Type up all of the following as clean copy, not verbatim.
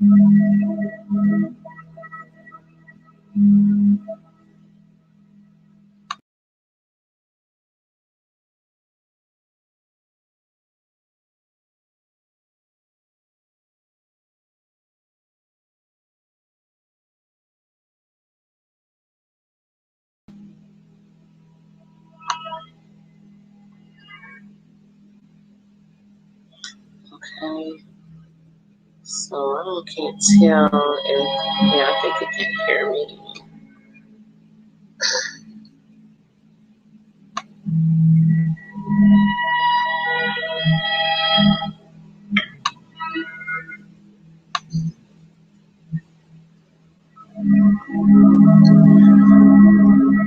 Okay. So I can't tell if, yeah, I think it can hear me.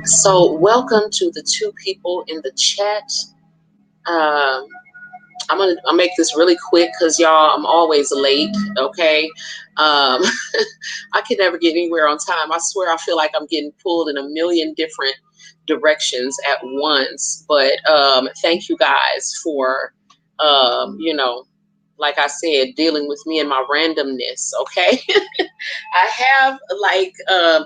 So welcome to the two people in the chat. I'll make this really quick because y'all, I'm always late. Okay. I can never get anywhere on time. I swear I feel like I'm getting pulled in a million different directions at once. But thank you guys for, you know, like I said, dealing with me and my randomness. Okay. I have like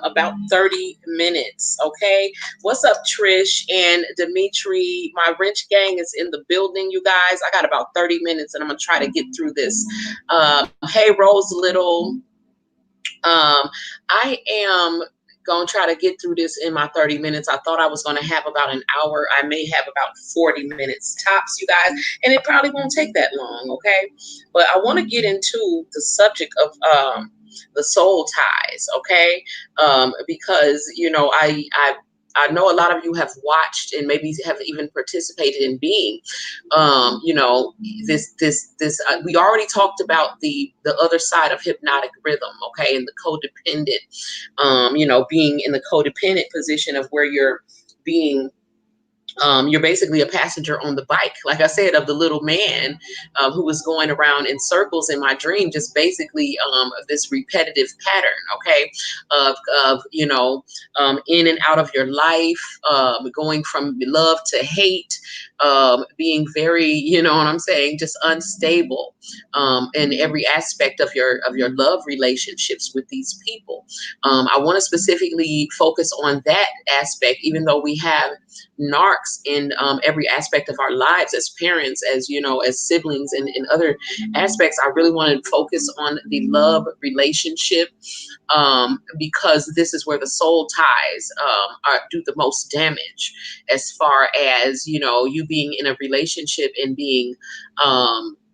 about 30 minutes. Okay. What's up, Trish and Dimitri? My wrench gang is in the building, you guys. I got about 30 minutes and I'm going to try to get through this. Hey, Rose Little. I am going to try to get through this in my 30 minutes. I thought I was going to have about an hour. I may have about 40 minutes tops, you guys, and it probably won't take that long, okay? But I want to get into the subject of the soul ties, okay? Because, you know, I know a lot of you have watched and maybe have even participated in being, you know, we already talked about the other side of hypnotic rhythm, okay, and the codependent, you know, being in the codependent position of where you're being you're basically a passenger on the bike, like I said, of the little man who was going around in circles in my dream, just basically this repetitive pattern, okay, of you know, in and out of your life, going from love to hate, being very, you know what I'm saying, just unstable in every aspect of your love relationships with these people. I want to specifically focus on that aspect, even though we have narcs in every aspect of our lives as parents, as you know, as siblings, and in other aspects. I really want to focus on the love relationship because this is where the soul ties do the most damage, as far as, you know, you being in a relationship and being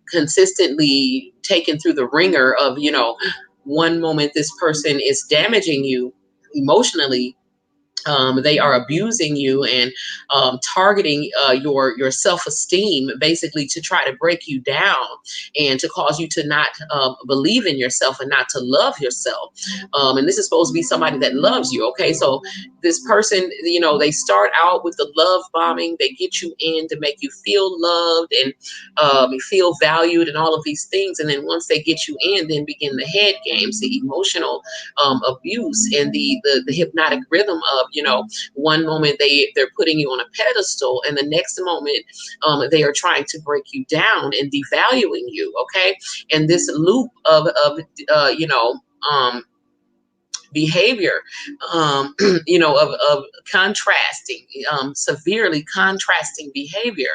consistently taken through the ringer of, you know, one moment this person is damaging you emotionally. They are abusing you and targeting your self-esteem, basically to try to break you down and to cause you to not believe in yourself and not to love yourself. And this is supposed to be somebody that loves you. Okay, so this person, you know, they start out with the love bombing. They get you in to make you feel loved and feel valued and all of these things. And then once they get you in, then begin the head games, the emotional abuse, and the hypnotic rhythm of, you know, one moment they're putting you on a pedestal, and the next moment they are trying to break you down and devaluing you. Okay, and this loop of you know, behavior, you know, of contrasting, severely contrasting behavior,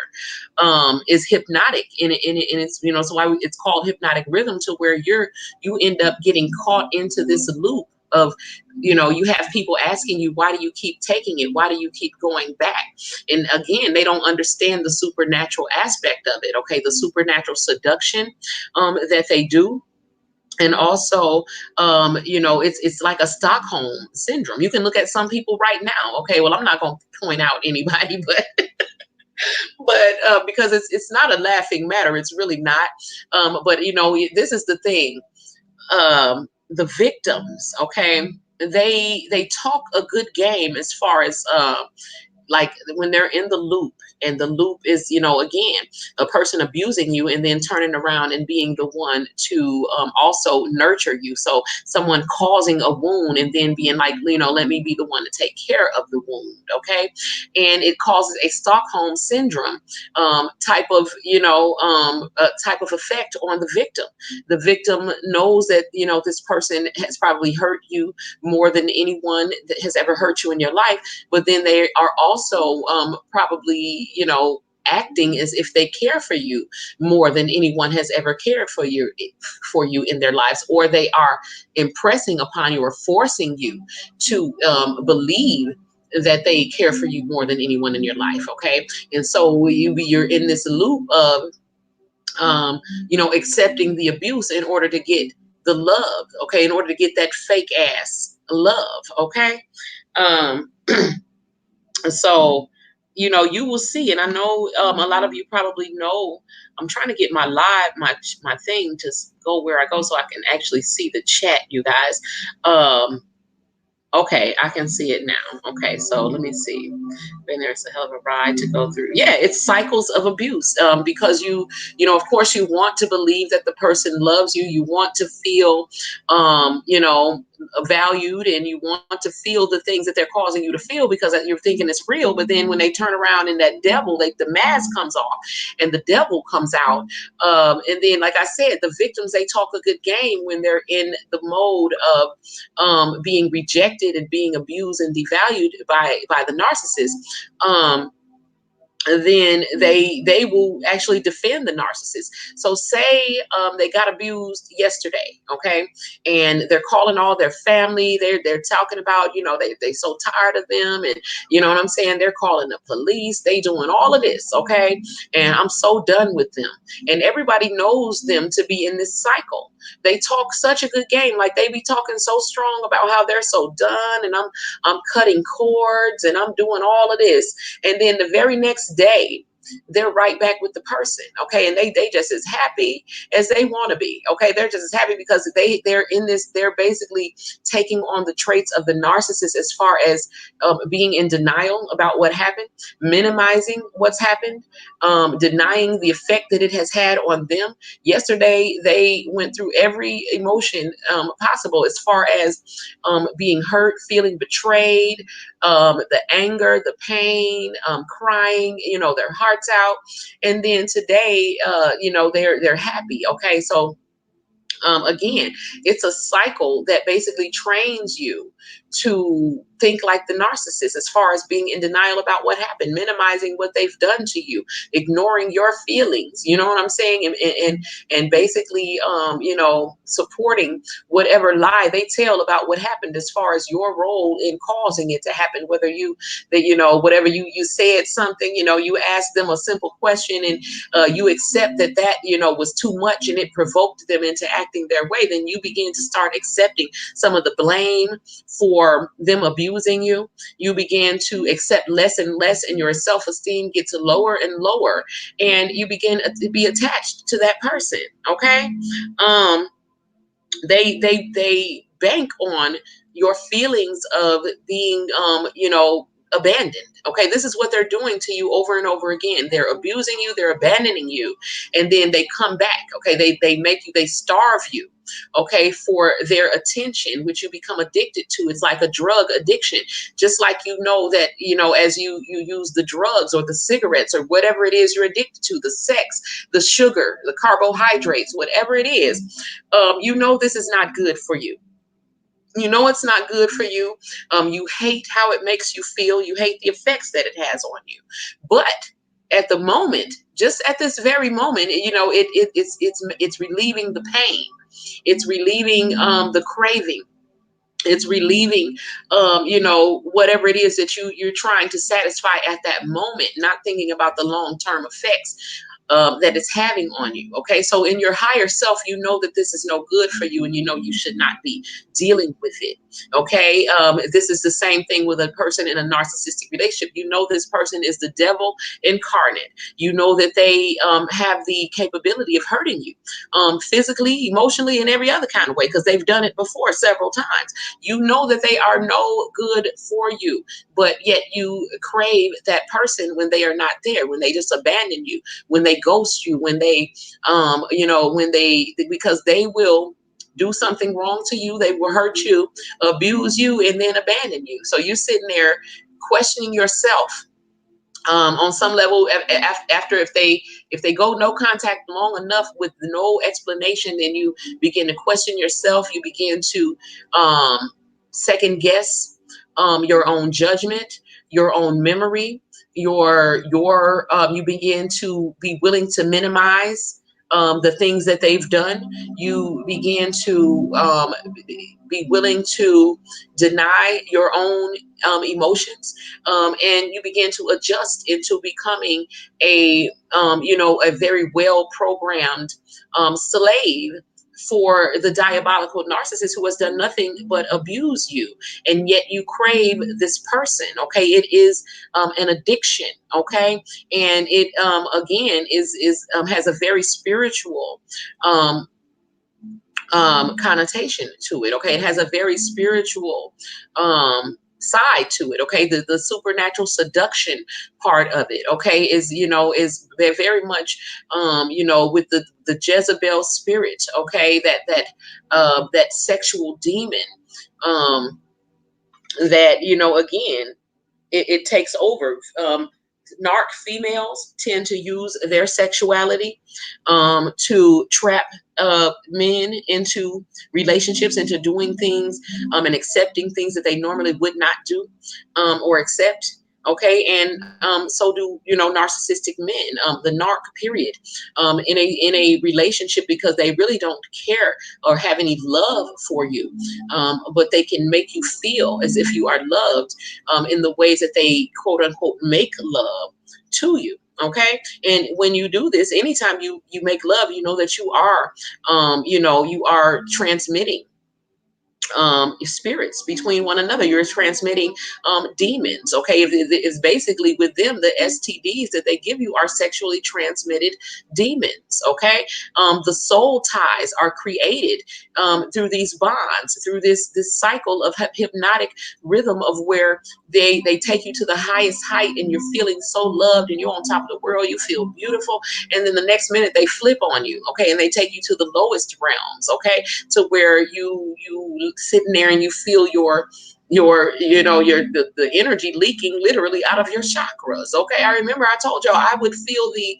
is hypnotic, and it's, you know, so why it's called hypnotic rhythm, to where you end up getting caught into this loop of, you know, you have people asking you, why do you keep taking it? Why do you keep going back? And again, they don't understand the supernatural aspect of it. Okay, the supernatural seduction that they do. And also, you know, it's like a Stockholm syndrome. You can look at some people right now. Okay, well, I'm not going to point out anybody, but because it's not a laughing matter, it's really not. But you know, this is the thing. The victims, okay, they talk a good game as far as like when they're in the loop, and the loop is, again, a person abusing you and then turning around and being the one to also nurture you. So someone causing a wound and then being like, let me be the one to take care of the wound. Okay. And it causes a Stockholm syndrome type of, type of effect on the victim. The victim knows that, this person has probably hurt you more than anyone that has ever hurt you in your life, but then they are also probably, acting as if they care for you more than anyone has ever cared for you in their lives, or they are impressing upon you or forcing you to believe that they care for you more than anyone in your life. Okay. And so you're in this loop of accepting the abuse in order to get the love. Okay. In order to get that fake ass love. Okay. um so you will see, and I know a lot of you probably know. I'm trying to get my my thing to go where I go so I can actually see the chat, you guys. Okay, I can see it now. Okay, so let me see. Been there, it's a hell of a ride to go through. Yeah, it's cycles of abuse. Because of course, you want to believe that the person loves you. You want to feel, valued, and you want to feel the things that they're causing you to feel because you're thinking it's real. But then when they turn around and that devil, like the mask comes off, and the devil comes out, and then, like I said, the victims, they talk a good game when they're in the mode of being rejected and being abused and devalued by the narcissist. Then they will actually defend the narcissist. So say they got abused yesterday, okay, and they're calling all their family. They're talking about, they so tired of them, and you know what I'm saying. They're calling the police. They doing all of this, okay, and I'm so done with them. And everybody knows them to be in this cycle. They talk such a good game, like they be talking so strong about how they're so done, and I'm cutting cords, and I'm doing all of this, and then the very next day they're right back with the person, okay, and they just as happy as they want to be, okay. They're just as happy because they're in this. They're basically taking on the traits of the narcissist as far as being in denial about what happened, minimizing what's happened, denying the effect that it has had on them. Yesterday they went through every emotion possible, as far as being hurt, feeling betrayed, the anger, the pain, crying, their hearts out. And then today, they're happy. Okay. So, again, it's a cycle that basically trains you to think like the narcissist, as far as being in denial about what happened, minimizing what they've done to you, ignoring your feelings, you know what I'm saying, and basically supporting whatever lie they tell about what happened, as far as your role in causing it to happen. Whether whatever you said something, you asked them a simple question, and you accept that was too much and it provoked them into acting their way, then you begin to start accepting some of the blame for them abusing you. You begin to accept less and less, and your self-esteem gets lower and lower, and you begin to be attached to that person. Okay. They bank on your feelings of being abandoned. Okay, this is what they're doing to you over and over again. They're abusing you, they're abandoning you, and then they come back. Okay, they starve you, okay, for their attention, which you become addicted to. It's like a drug addiction. Just like that, as you use the drugs or the cigarettes or whatever it is you're addicted to, the sex, the sugar, the carbohydrates, whatever it is, this is not good for you. It's not good for you. You hate how it makes you feel. You hate the effects that it has on you. But at the moment, just at this very moment, it's relieving the pain. It's relieving the craving. It's relieving, whatever it is that you're trying to satisfy at that moment, not thinking about the long-term effects. that it's having on you. Okay, so in your higher self, you know that this is no good for you, and you know you should not be dealing with it. Okay, this is the same thing with a person in a narcissistic relationship. You know this person is the devil incarnate. You know that they have the capability of hurting you physically, emotionally, and every other kind of way, because they've done it before several times. You know that they are no good for you, but yet you crave that person when they are not there, when they just abandon you, when they ghost you, when they, because they will do something wrong to you, they will hurt you, abuse you, and then abandon you. So you're sitting there questioning yourself on some level. After, if they go no contact long enough with no explanation, then you begin to question yourself. You begin to second guess your own judgment, your own memory, you begin to be willing to minimize the things that they've done. You begin to be willing to deny your own emotions, and you begin to adjust into becoming a very well programmed slave for the diabolical narcissist who has done nothing but abuse you, and yet you crave this person. Okay, it is an addiction. Okay, and it again is has a very spiritual connotation to it. Okay, it has a very spiritual side to it. Okay, the supernatural seduction part of it, okay, is very much with the Jezebel spirit. Okay, that sexual demon that again it takes over. Narc females tend to use their sexuality to trap men into relationships, into doing things and accepting things that they normally would not do or accept. Okay, and so do narcissistic men. The narc period in a relationship, because they really don't care or have any love for you, but they can make you feel as if you are loved in the ways that they quote unquote make love to you. Okay, and when you do this, anytime you make love, you know that you are you are transmitting spirits between one another. You're transmitting demons. Okay, it's basically with them, the STDs that they give you are sexually transmitted demons. Okay, the soul ties are created through these bonds, through this cycle of hypnotic rhythm of where they take you to the highest height, and you're feeling so loved, and you're on top of the world. You feel beautiful, and then the next minute they flip on you. Okay, and they take you to the lowest realms. Okay, to where you sitting there and you feel the energy leaking literally out of your chakras. Okay, I remember I told y'all I would feel the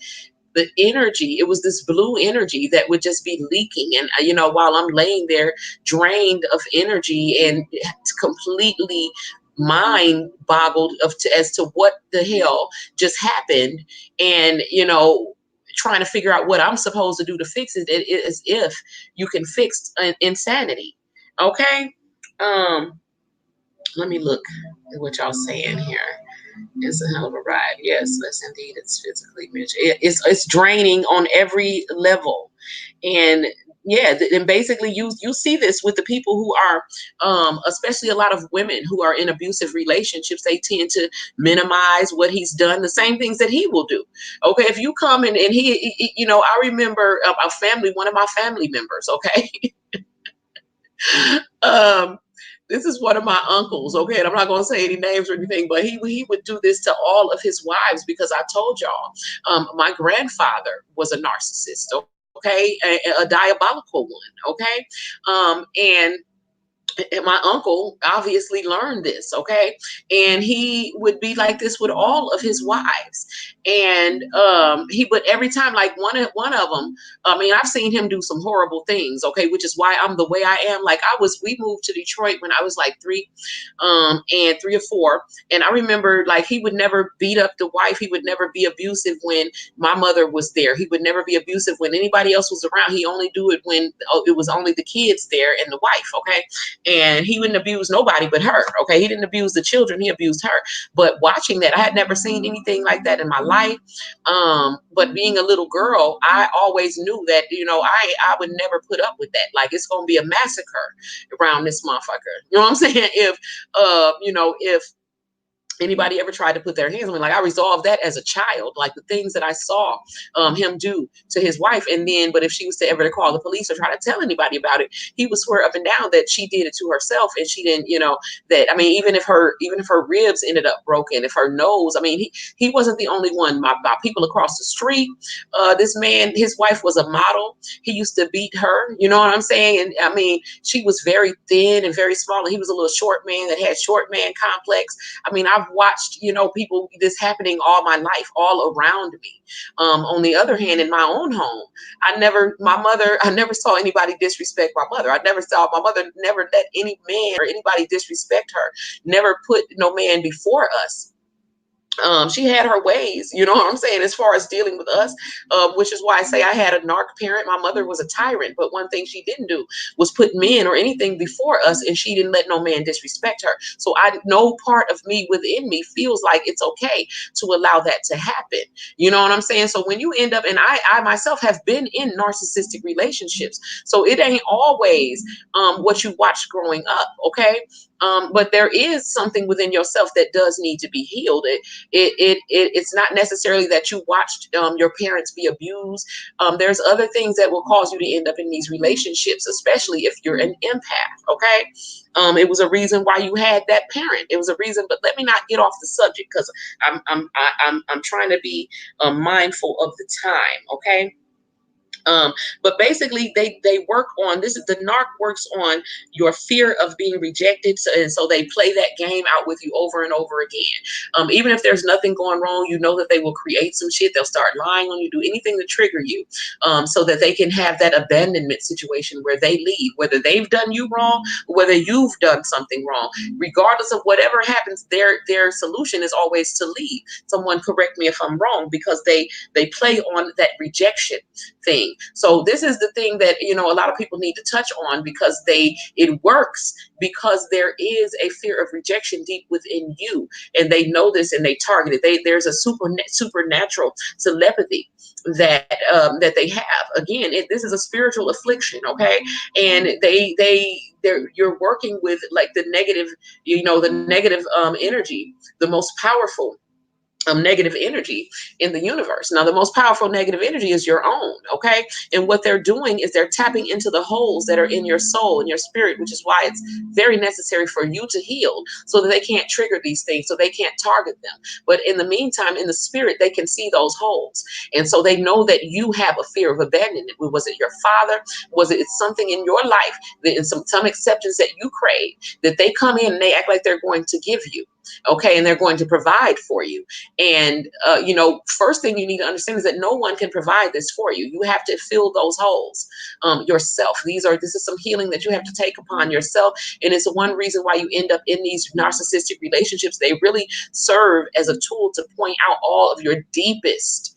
energy. It was this blue energy that would just be leaking, and while I'm laying there drained of energy and completely mind boggled as to what the hell just happened, and trying to figure out what I'm supposed to do to fix it. It is if you can fix insanity. Okay, let me look at what y'all saying here. It's a hell of a ride. Yes, indeed, it's physically it's draining on every level, and yeah, and basically you see this with the people who are, especially a lot of women who are in abusive relationships. They tend to minimize what he's done, the same things that he will do. Okay, if you come and he I remember one of my family members. Okay, this is one of my uncles, okay, and I'm not going to say any names or anything, but he would do this to all of his wives, because I told y'all, my grandfather was a narcissist, okay, a diabolical one, okay, and my uncle obviously learned this, okay, and he would be like this with all of his wives, and he would, every time, like one of them, I mean, I've seen him do some horrible things, okay, which is why I'm the way I am. Like we moved to Detroit when I was like 3 or 4, and I remember, like, he would never beat up the wife. He would never be abusive when my mother was there. He would never be abusive when anybody else was around. He only do it when it was only the kids there and the wife, okay. and he wouldn't abuse nobody but her. Okay, he didn't abuse the children, he abused her. But watching that, I had never seen anything like that in my life. But being a little girl, I always knew that, I would never put up with that. Like, it's gonna be a massacre around this motherfucker. You know what I'm saying? If anybody ever tried to put their hands on me, like, I resolved that as a child, like the things that I saw him do to his wife. And then, but if she was to ever to call the police or try to tell anybody about it, he would swear up and down that she did it to herself, and she didn't, that, I mean, even if her ribs ended up broken, if her nose, I mean, he wasn't the only one. My people across the street, this man, his wife was a model. He used to beat her, you know what I'm saying? And I mean, she was very thin and very small, and he was a little short man that had short man complex. I mean, I've watched, people, this happening all my life, all around me. On the other hand, in my own home, I never saw anybody disrespect my mother. My mother never let any man or anybody disrespect her, never put no man before us. She had her ways, you know what I'm saying, as far as dealing with us, which is why I say I had a narc parent. My mother was a tyrant, but one thing she didn't do was put men or anything before us, and she didn't let no man disrespect her. So no part of me within me feels like it's okay to allow that to happen. You know what I'm saying? So when you end up, and I myself have been in narcissistic relationships, so it ain't always what you watched growing up, okay? But there is something within yourself that does need to be healed. It's not necessarily that you watched your parents be abused. There's other things that will cause you to end up in these relationships, especially if you're an empath. Okay, it was a reason why you had that parent. It was a reason. But let me not get off the subject, because I'm trying to be mindful of the time. Okay. But basically, they work on this. The narc works on your fear of being rejected, and so they play that game out with you over and over again. Even if there's nothing going wrong, you know that they will create some shit. They'll start lying on you, do anything to trigger you, so that they can have that abandonment situation where they leave, whether they've done you wrong, whether you've done something wrong. Regardless of whatever happens, their solution is always to leave. Someone correct me if I'm wrong, because they play on that rejection thing. So this is the thing that, a lot of people need to touch on, because it works because there is a fear of rejection deep within you, and they know this, and they target it. There's a supernatural telepathy that they have. Again, this is a spiritual affliction, okay? And you're working with, like, the negative, energy, the most powerful negative energy in the universe. Now, the most powerful negative energy is your own, okay? And what they're doing is they're tapping into the holes that are in your soul and your spirit, which is why it's very necessary for you to heal, so that they can't trigger these things, so they can't target them. But in the meantime, in the spirit, they can see those holes. And so they know that you have a fear of abandonment. Was it your father? Was it something in your life, that some acceptance that you crave, that they come in and they act like they're going to give you? Okay, and they're going to provide for you. And, first thing you need to understand is that no one can provide this for you. You have to fill those holes yourself. This is some healing that you have to take upon yourself. And it's one reason why you end up in these narcissistic relationships. They really serve as a tool to point out all of your deepest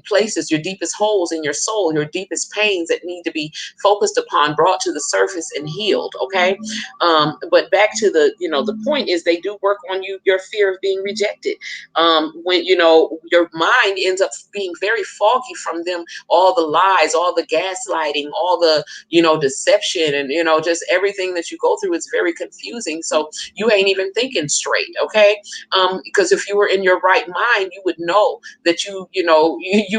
places, your deepest holes in your soul, your deepest pains that need to be focused upon, brought to the surface, and healed. Okay. But back to the point is, they do work on your fear of being rejected. When your mind ends up being very foggy from them, all the lies, all the gaslighting, all the deception, and just everything that you go through is very confusing. So you ain't even thinking straight, okay? Because if you were in your right mind, you would know that you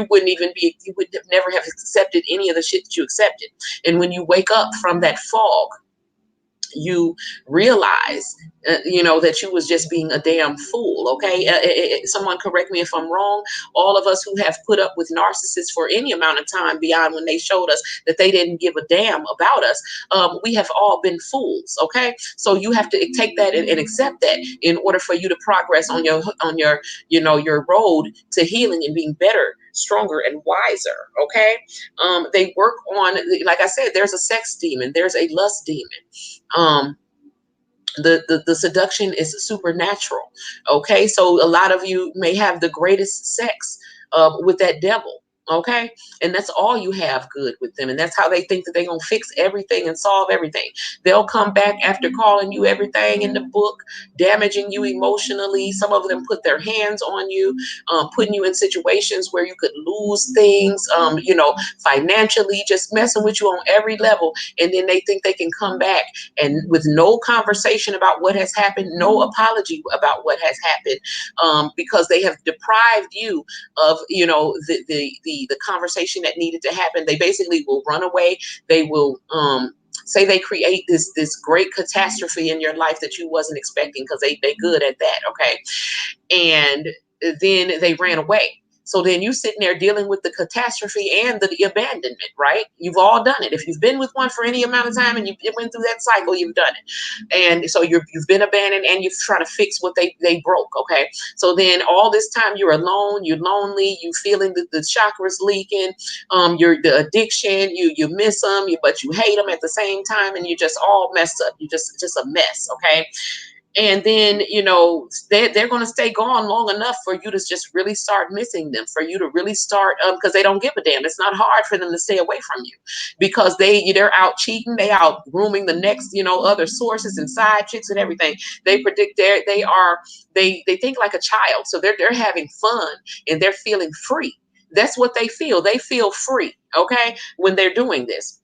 wouldn't even be, you would never have accepted any of the shit that you accepted. And when you wake up from that fog, you realize, that you was just being a damn fool. Okay. Someone correct me if I'm wrong. All of us who have put up with narcissists for any amount of time beyond when they showed us that they didn't give a damn about us, we have all been fools. Okay. So you have to take that and accept that in order for you to progress on your road to healing and being better, stronger, and wiser. Okay. They work on, like I said, there's a sex demon, there's a lust demon. The seduction is supernatural. Okay, so a lot of you may have the greatest sex with that devil. Okay. And that's all you have good with them. And that's how they think that they're going to fix everything and solve everything. They'll come back after calling you everything in the book, damaging you emotionally. Some of them put their hands on you, putting you in situations where you could lose things, financially, just messing with you on every level. And then they think they can come back and with no conversation about what has happened, no apology about what has happened, because they have deprived you of, the conversation that needed to happen. They basically will run away. They will say they create this great catastrophe in your life that you wasn't expecting, because they good at that. Okay. And then they ran away. So then you sitting there dealing with the catastrophe and the abandonment, right? You've all done it. If you've been with one for any amount of time and you went through that cycle, you've done it. And so you've been abandoned and you're trying to fix what they broke, okay? So then all this time you're alone, you're lonely, you feeling the chakras leaking, you're the addiction, you miss them, but you hate them at the same time, and you're just all messed up. You're just a mess, okay? And then, they're going to stay gone long enough for you to just really start missing them, for you to really start, because they don't give a damn. It's not hard for them to stay away from you, because they're out cheating, they out grooming the next, other sources and side chicks and everything. They predict they think like a child. So they're having fun and they're feeling free. That's what they feel. They feel free. Okay. When they're doing this.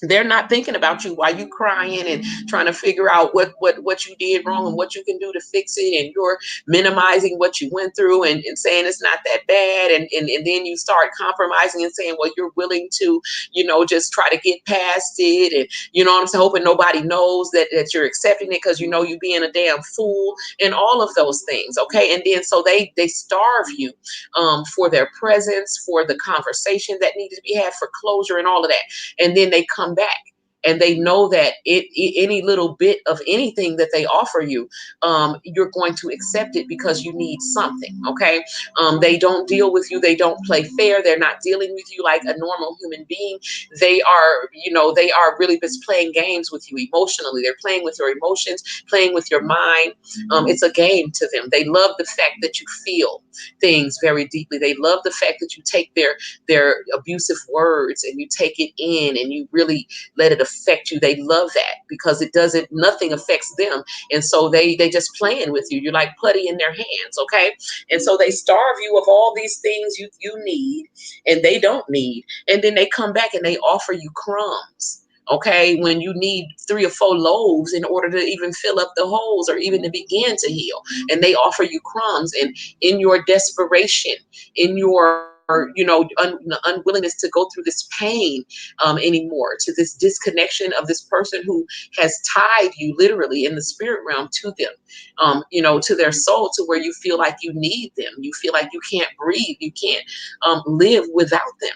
They're not thinking about you while you crying and trying to figure out what you did wrong and what you can do to fix it. And you're minimizing what you went through and saying it's not that bad. And then you start compromising and saying, well, you're willing to, just try to get past it. And what I'm saying, hoping nobody knows that you're accepting it, because you being a damn fool and all of those things. Okay. And then so they starve you for their presence, for the conversation that needed to be had, for closure and all of that. And then they come back and they know that any little bit of anything that they offer you, you're going to accept it because you need something. Okay. They don't deal with you. They don't play fair. They're not dealing with you like a normal human being. They are, they are really just playing games with you emotionally. They're playing with your emotions, playing with your mind. It's a game to them. They love the fact that you feel things very deeply. They love the fact that you take their abusive words and you take it in and you really let it affect you. They love that because nothing affects them. And so they just playing with you. You're like putty in their hands. Okay. And so they starve you of all these things you need and they don't need. And then they come back and they offer you crumbs. Okay, when you need 3 or 4 loaves in order to even fill up the holes or even to begin to heal. And they offer you crumbs. And in your desperation, in your unwillingness to go through this pain anymore, to this disconnection of this person who has tied you literally in the spirit realm to them, to their soul, to where you feel like you need them. You feel like you can't breathe. You can't live without them.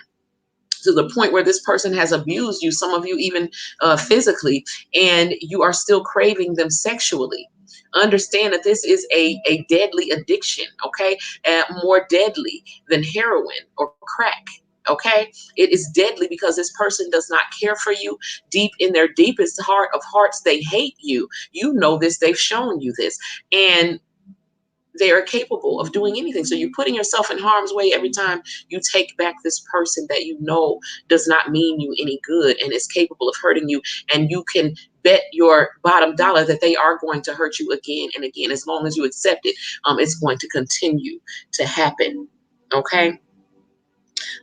To the point where this person has abused you, some of you even physically, and you are still craving them sexually. Understand that this is a deadly addiction, okay? More deadly than heroin or crack. Okay, it is deadly because this person does not care for you. Deep in their deepest heart of hearts, they hate you. You know this, they've shown you this. And they are capable of doing anything. So you're putting yourself in harm's way every time you take back this person that does not mean you any good and is capable of hurting you. And you can bet your bottom dollar that they are going to hurt you again and again. As long as you accept it, it's going to continue to happen. Okay.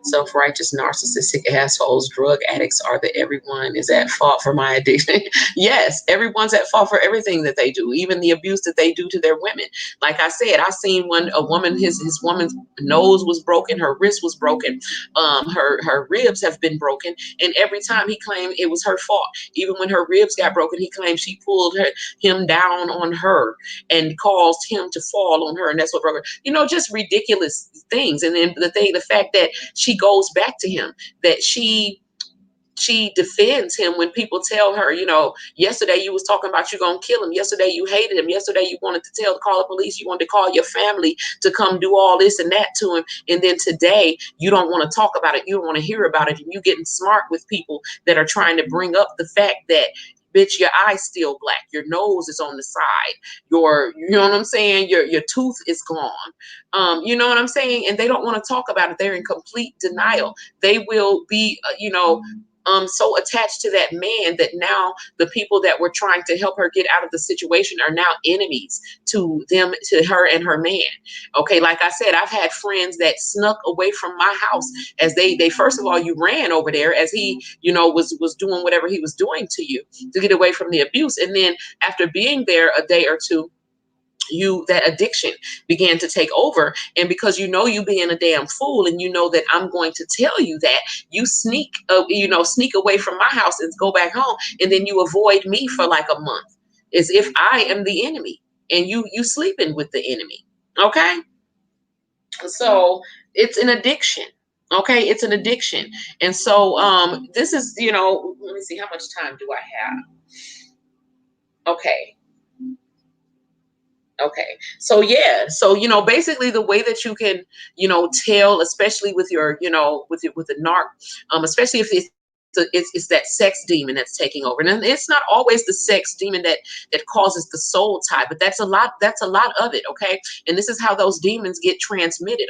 Self-righteous, narcissistic assholes, drug addicts are everyone is at fault for my addiction. Yes, everyone's at fault for everything that they do, even the abuse that they do to their women. Like I said, I seen a woman, his woman's nose was broken, her wrist was broken, her ribs have been broken, and every time he claimed it was her fault. Even when her ribs got broken, he claimed she pulled him down on her and caused him to fall on her, and that's what broke her. Just ridiculous things. And then the fact that she goes back to him, that she defends him when people tell her, yesterday you was talking about you gonna kill him. Yesterday you hated him. Yesterday you wanted to call the police. You wanted to call your family to come do all this and that to him. And then today you don't want to talk about it. You don't want to hear about it. And you getting smart with people that are trying to bring up the fact that bitch, your eye's still black. Your nose is on the side. You know what I'm saying? Your tooth is gone. You know what I'm saying? And they don't want to talk about it. They're in complete denial. They will be, so attached to that man that now the people that were trying to help her get out of the situation are now enemies to them, to her and her man. Okay, like I said, I've had friends that snuck away from my house as they first of all, you ran over there as he, was doing whatever he was doing to you to get away from the abuse. And then after being there a day or two, that addiction began to take over. And because you being a damn fool, and you know that I'm going to tell you that, you sneak away from my house and go back home, and then you avoid me for like a month, as if I am the enemy, and you sleeping with the enemy. Okay, so it's an addiction. Okay, it's an addiction. And so this is, let me see, how much time do I have? Okay. So yeah. So, basically the way that you can, tell, especially with your, with the narc, especially if it's that sex demon that's taking over. And it's not always the sex demon that causes the soul tie, but that's a lot of it. Okay. And this is how those demons get transmitted.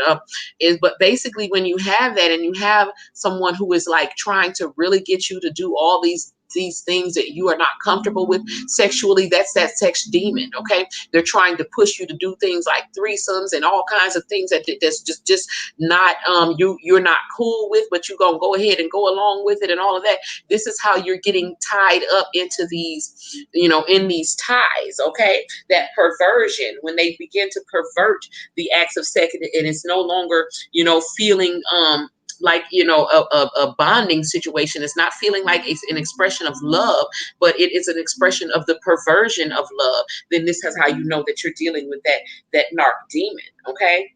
But basically when you have that, and you have someone who is like trying to really get you to do all these things that you are not comfortable with sexually, that's that sex demon. Okay, they're trying to push you to do things like threesomes and all kinds of things that's just not you're not cool with, but you're gonna go ahead and go along with it and all of that. This is how you're getting tied up into these, in these ties. Okay, that perversion, when they begin to pervert the acts of sex, and it's no longer feeling like a bonding situation. It's not feeling like it's an expression of love, but it is an expression of the perversion of love. Then this is how you know that you're dealing with that narc demon. Okay.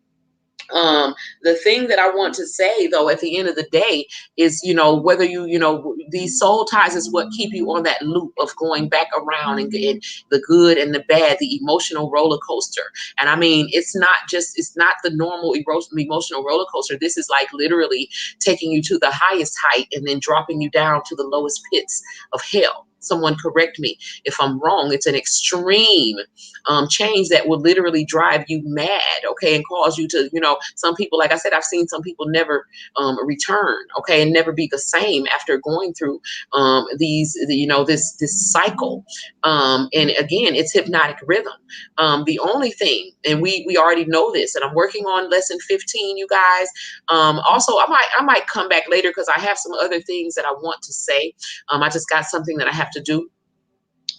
The thing that I want to say though, at the end of the day, is, whether these soul ties is what keep you on that loop of going back around and the good and the bad, the emotional roller coaster. And I mean, it's not the normal emotional roller coaster. This is like literally taking you to the highest height and then dropping you down to the lowest pits of hell. Someone correct me if I'm wrong. It's an extreme change that will literally drive you mad, okay, and cause you to, some people, like I said, I've seen some people never return, okay, and never be the same after going through this cycle. And again, it's hypnotic rhythm. The only thing, and we already know this, and I'm working on lesson 15, you guys. Also, I might come back later because I have some other things that I want to say. I just got something that I have to do.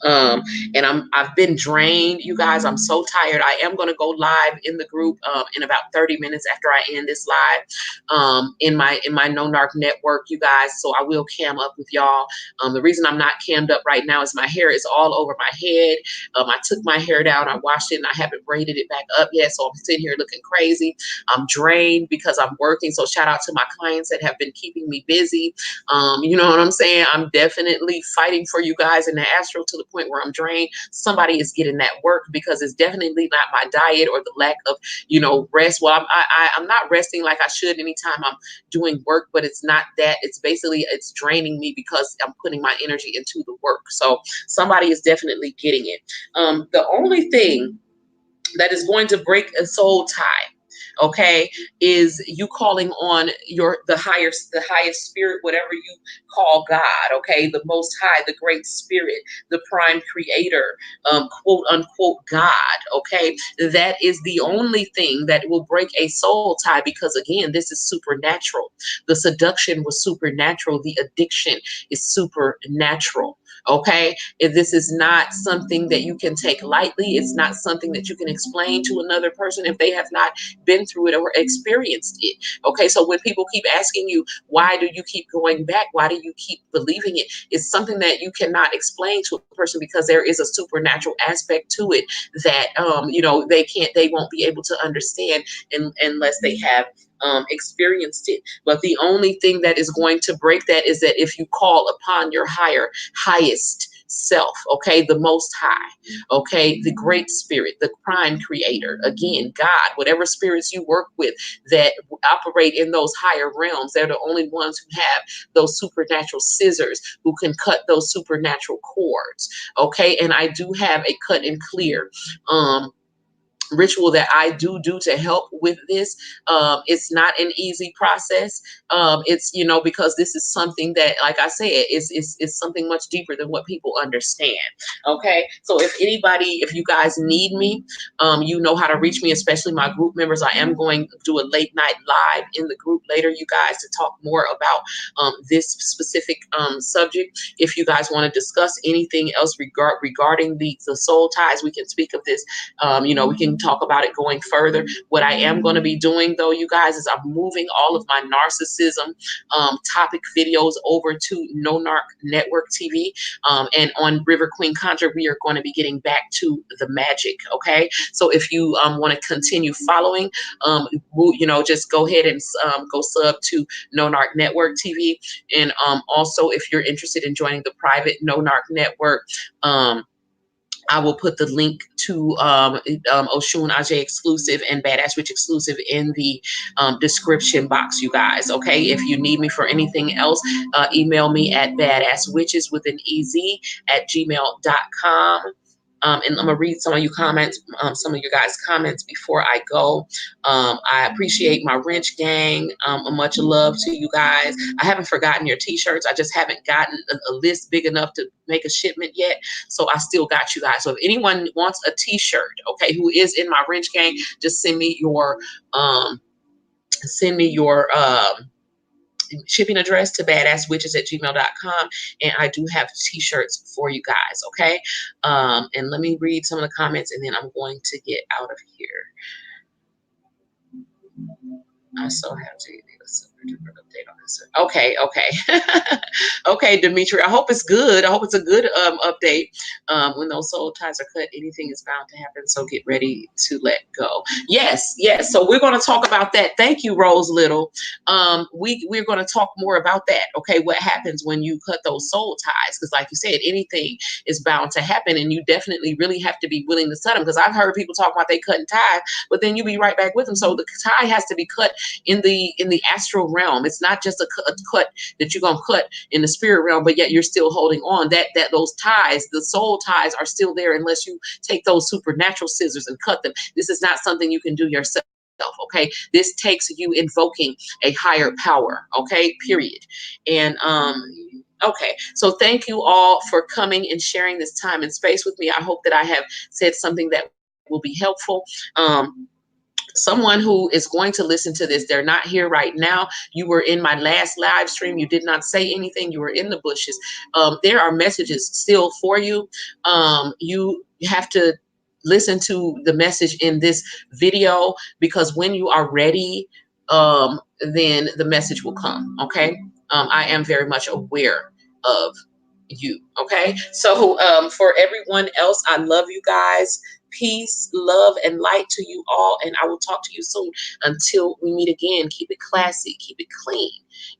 And I've been drained, you guys. I'm so tired. I am going to go live in the group in about 30 minutes after I end this live in my No Narc network, you guys. So I will cam up with y'all. The reason I'm not cammed up right now is my hair is all over my head. I took my hair down, I washed it, and I haven't braided it back up yet. So I'm sitting here looking crazy. I'm drained because I'm working. So shout out to my clients that have been keeping me busy. You know what I'm saying? I'm definitely fighting for you guys in the astral to the point where I'm drained. Somebody is getting that work, because it's definitely not my diet or the lack of, rest. Well, I'm not resting like I should anytime I'm doing work, but it's not that. It's basically, it's draining me because I'm putting my energy into the work. So somebody is definitely getting it. The only thing that is going to break a soul tie, okay, is you calling on the highest spirit, whatever you call God, okay, the most high, the great spirit, the prime creator, quote unquote God, okay. That is the only thing that will break a soul tie, because again, this is supernatural. The seduction was supernatural. The addiction is supernatural. Okay, if this is not something that you can take lightly, it's not something that you can explain to another person if they have not been through it or experienced it. Okay, so when people keep asking you, why do you keep going back? Why do you keep believing it? It's something that you cannot explain to a person, because there is a supernatural aspect to it that they won't be able to understand unless they have experienced it. But the only thing that is going to break that is that if you call upon your highest self, okay, the Most High, okay, the Great Spirit, the Prime Creator, again, God, whatever spirits you work with that operate in those higher realms, they're the only ones who have those supernatural scissors who can cut those supernatural cords, okay. And I do have a cut and clear ritual that I do to help with this. It's not an easy process. It's, you know, because this is something that, like I said, is something much deeper than what people understand. Okay. So if anybody, if you guys need me, you know how to reach me, especially my group members. I am going to do a late night live in the group later, you guys, to talk more about this specific subject. If you guys want to discuss anything else regarding the soul ties, we can speak of this. You know, we can talk about it going further. What I am going to be doing, though, you guys, is I'm moving all of my narcissism topic videos over to No Narc Network TV. And on River Queen Conjure, we are going to be getting back to the magic. Okay. So if you want to continue following, you know, just go ahead and go sub to No Narc Network TV. And also, if you're interested in joining the private No Narc Network, I will put the link to Oshun Ajay exclusive and BadassWitch exclusive in the description box, you guys. Okay. If you need me for anything else, email me at badasswitches with an EZ at gmail.com. And I'm gonna read some of you comments, some of you guys' comments before I go. I appreciate my wrench gang. Much love to you guys. I haven't forgotten your t-shirts. I just haven't gotten a list big enough to make a shipment yet. So I still got you guys. So if anyone wants a t-shirt, okay, who is in my wrench gang, just send me your shipping address to badasswitches@gmail.com, and I do have t-shirts for you guys. Okay. And let me read some of the comments, and then I'm going to get out of here. I so have to give a super duper update on this. Okay. Okay, Dimitri. I hope it's good. I hope it's a good update. When those soul ties are cut, anything is bound to happen. So get ready to let go. Yes. So we're going to talk about that. Thank you, Rose Little. We're going to talk more about that. Okay, what happens when you cut those soul ties? Because, like you said, anything is bound to happen, and you definitely really have to be willing to cut them. Because I've heard people talk about they cutting ties, but then you be right back with them. So the tie has to be cut in the astral realm. It's not just a cut that you're gonna cut in the spirit realm, but yet you're still holding on. That those ties, the soul ties, are still there unless you take those supernatural scissors and cut them. This is not something you can do yourself. Okay, this takes you invoking a higher power. Okay, period. And okay, so thank you all for coming and sharing this time and space with me. I hope that I have said something that will be helpful. Someone who is going to listen to this, they're not here right now. You were in my last live stream. You did not say anything. You were in the bushes. There are messages still for you. You have to listen to the message in this video, because when you are ready, then the message will come. Okay. I am very much aware of you. Okay. So for everyone else, I love you guys. Peace, love, and light to you all. And I will talk to you soon. Until we meet again, keep it classy, keep it clean,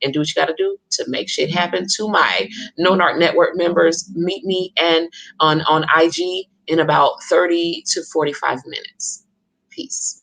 and do what you got to do to make shit happen. To my No Narc Network members, meet me and on IG in about 30 to 45 minutes. Peace.